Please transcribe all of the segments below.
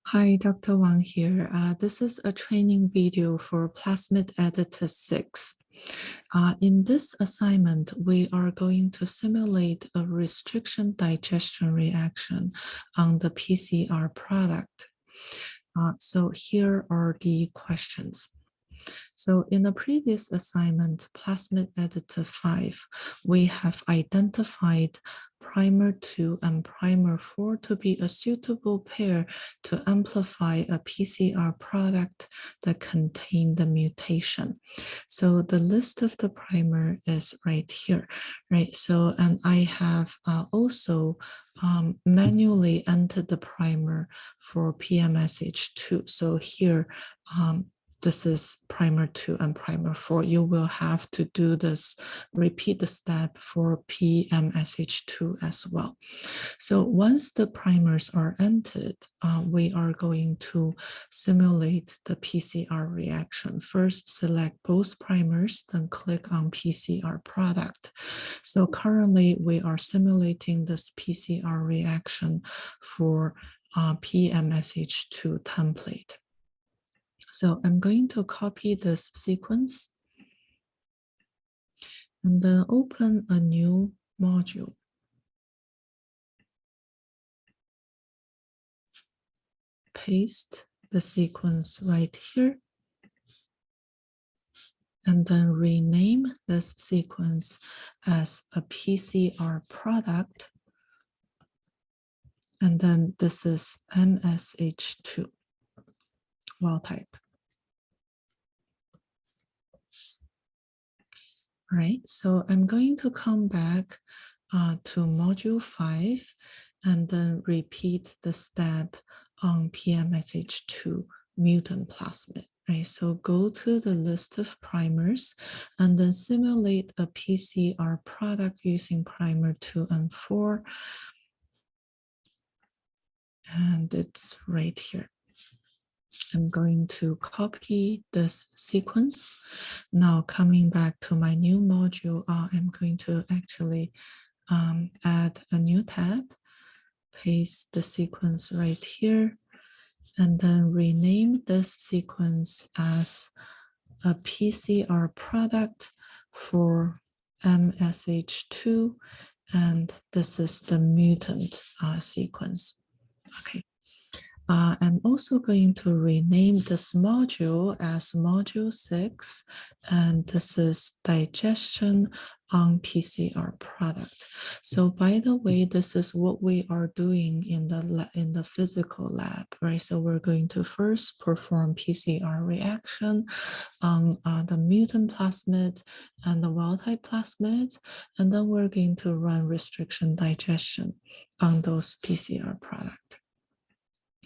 Hi, Dr. Wang here. This is a training video for Plasmid Editor 6. In this assignment, we are going to simulate a restriction digestion reaction on the PCR product. So here are the questions. So in the previous assignment, Plasmid Editor 5, we have identified primer 2 and primer 4 to be a suitable pair to amplify a PCR product that contain the mutation. So the list of the primer is right here, right? So, and I have also manually entered the primer for PMSH2. So here, this is primer 2 and primer 4. You will have to do this, repeat the step for PMSH2 as well. So once the primers are entered, we are going to simulate the PCR reaction. First, select both primers, then click on PCR product. So currently, we are simulating this PCR reaction for PMSH2 template. So I'm going to copy this sequence and then open a new module. Paste the sequence right here. And then rename this sequence as a PCR product. And then this is MSH2 wild type. All right, so I'm going to come back to module 5 and then repeat the step on PMSH2 mutant plasmid. Right, so go to the list of primers and then simulate a PCR product using primer 2 and 4. And it's right here. I'm going to copy this sequence. Now coming back to my new module, I'm going to actually add a new tab, paste the sequence right here, and then rename this sequence as a PCR product for MSH2, and this is the mutant sequence. Okay. I'm also going to rename this module as module 6, and this is digestion on PCR product. So by the way, this is what we are doing in the physical lab, right? So we're going to first perform PCR reaction on the mutant plasmid and the wild type plasmid, and then we're going to run restriction digestion on those PCR products.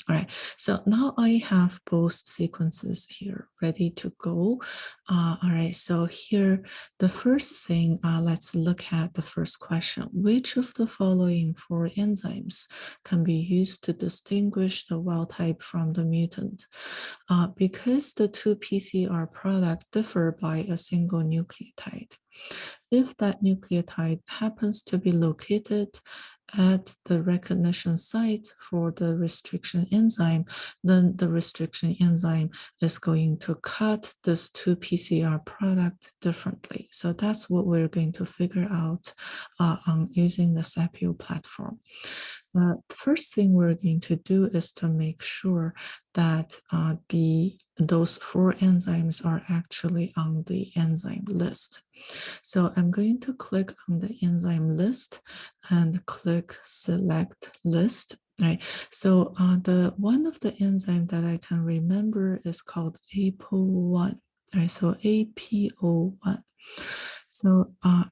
All right, so now I have both sequences here ready to go. All right, so here, the first thing, let's look at the first question. Which of the following 4 enzymes can be used to distinguish the wild type from the mutant? Because the 2 PCR products differ by a single nucleotide. If that nucleotide happens to be located at the recognition site for the restriction enzyme, then the restriction enzyme is going to cut this 2 PCR product differently. So that's what we're going to figure out on using the Sapio platform. The first thing we're going to do is to make sure that those 4 enzymes are actually on the enzyme list. So I'm going to click on the enzyme list and click select list. Right. So the one of the enzyme that I can remember is called APO1. Right. So APO1. So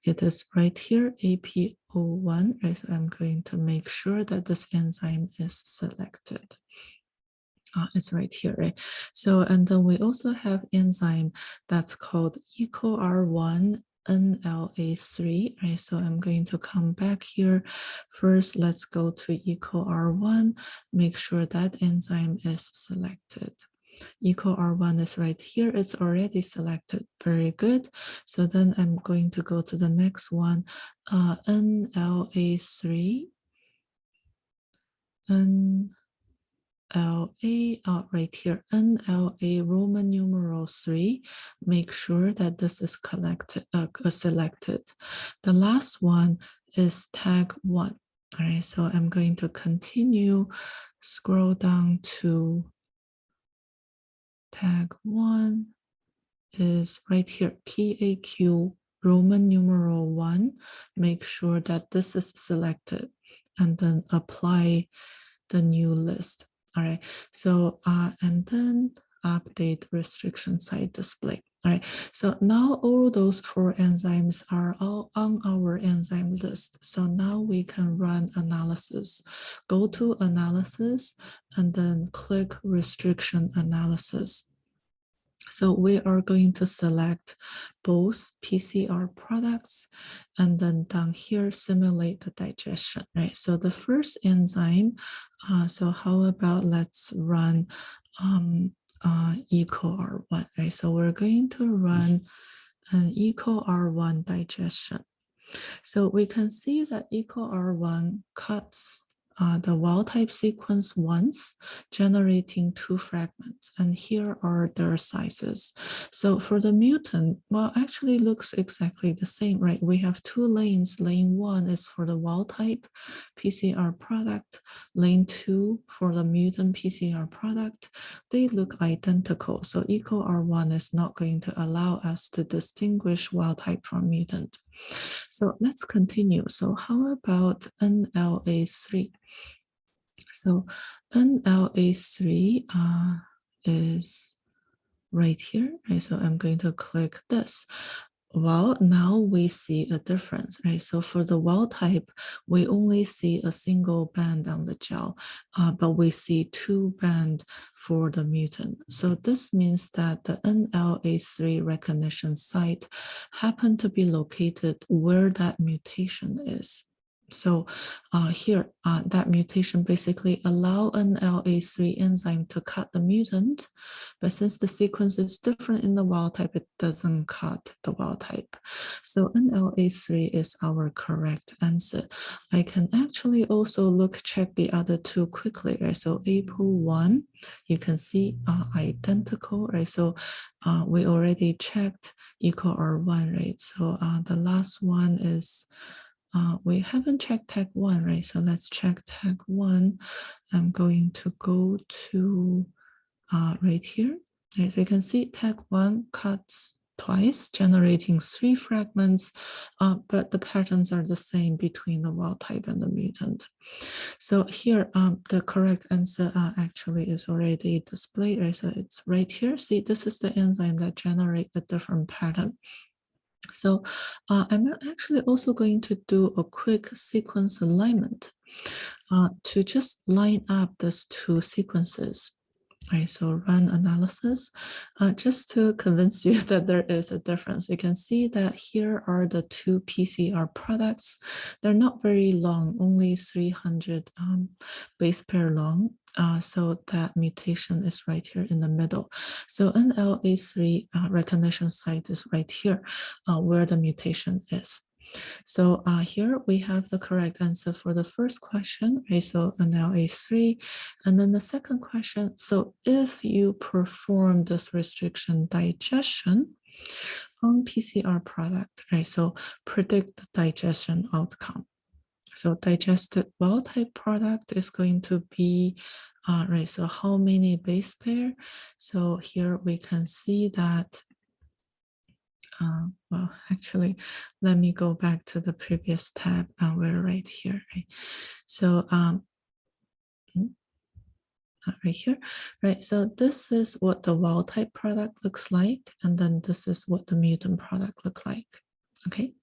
it is right here, APO1. Right. So I'm going to make sure that this enzyme is selected. It's right here, right? So, and then we also have enzyme that's called EcoR1 NLA3, right? So I'm going to come back here. First, let's go to EcoR1, make sure that enzyme is selected. EcoR1 is right here. It's already selected. Very good. So then I'm going to go to the next one, NLA3. NLA, right here, NLA Roman numeral 3. Make sure that this is selected. The last one is tag 1. All right, so I'm going to continue, scroll down to tag 1 is right here, TAQ Roman numeral 1. Make sure that this is selected and then apply the new list. All right, so and then update restriction site display. All right, so now all those 4 enzymes are all on our enzyme list. So now we can run analysis. Go to analysis and then click restriction analysis. So we are going to select both PCR products and then down here simulate the digestion, right? So the first enzyme, so how about let's run EcoR1, right? So we're going to run an EcoR1 digestion. So we can see that EcoR1 cuts the wild type sequence once, generating 2 fragments. And here are their sizes. So for the mutant, well, actually looks exactly the same, right? We have 2 lanes. Lane 1 is for the wild type PCR product. Lane 2 for the mutant PCR product. They look identical. So EcoR1 is not going to allow us to distinguish wild type from mutant. So let's continue. So how about NLA3? So NLA3 is right here, right? So I'm going to click this. Well, now we see a difference, right? So for the wild type, we only see a single band on the gel, but we see 2 bands for the mutant. So this means that the NLA3 recognition site happened to be located where that mutation is. So here, that mutation basically allow NLA3 enzyme to cut the mutant, but since the sequence is different in the wild type, it doesn't cut the wild type. So NLA3 is our correct answer. I can actually also check the other 2 quickly, right? So APOL1, you can see identical, right? So we already checked EcoR1, right? So the last one is we haven't checked tag 1, right? So let's check tag 1. I'm going to go to right here. As you can see, tag 1 cuts twice, generating 3 fragments, but the patterns are the same between the wild type and the mutant. So here, the correct answer actually is already displayed, right? So it's right here. See, this is the enzyme that generates a different pattern. So I'm actually also going to do a quick sequence alignment to just line up these 2 sequences. Right, so run analysis, just to convince you that there is a difference. You can see that here are the 2 PCR products. They're not very long, only 300 base pair long. So that mutation is right here in the middle. So NLA3 recognition site is right here where the mutation is. So here we have the correct answer for the first question, right? So NLA3. And then the second question, so if you perform this restriction digestion on PCR product, right? So predict the digestion outcome. So digested wild type product is going to be, right, so how many base pair? So here we can see that well, actually, let me go back to the previous tab. We're right here, right? So right here, right? So this is what the wild type product looks like, and then this is what the mutant product look like. Okay,